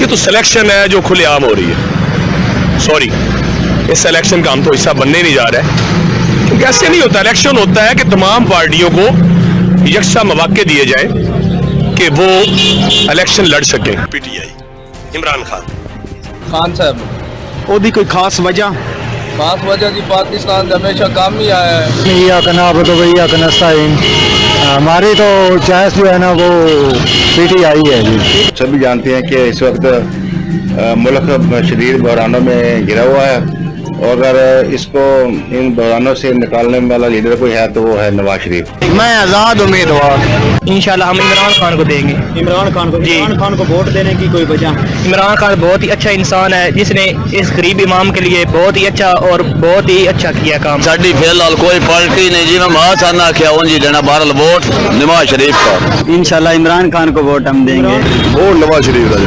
ये तो सिलेक्शन है जो खुलेआम हो रही है। सॉरी, इस सिलेक्शन का हम तो हिस्सा बनने नहीं जा रहा है, क्योंकि ऐसे नहीं होता। इलेक्शन होता है कि तमाम पार्टियों को यकसा मौके दिए जाए कि वो इलेक्शन लड़ सके। पीटीआई इमरान खान साहब ओदी कोई खास वजह जी पाकिस्तान से हमेशा काम ही आया है। या कना तो भैया कनस्ताइन हमारी तो चॉइस जो है ना वो पीटीआई है जी। सभी जानते हैं कि इस वक्त मुल्क शदीद बहरानों में घिरा हुआ है, और अगर इसको इन बहरानों से निकालने वाला लीडर कोई है तो वो है नवाज शरीफ। मैं आज़ाद उम्मीदवार इंशाल्लाह हम इमरान खान को देंगे। इमरान खान को वोट देने की कोई वजह? इमरान खान बहुत ही अच्छा इंसान है, जिसने इस गरीब इमाम के लिए बहुत ही अच्छा और बहुत ही अच्छा किया काम। साडी फिलहाल कोई पार्टी नहीं जी, मैं महासाना क्या उनजी देना बहरल वोट नवाज शरीफ का। इंशाल्लाह इमरान खान को वोट हम देंगे। वोट नवाज शरीफ का।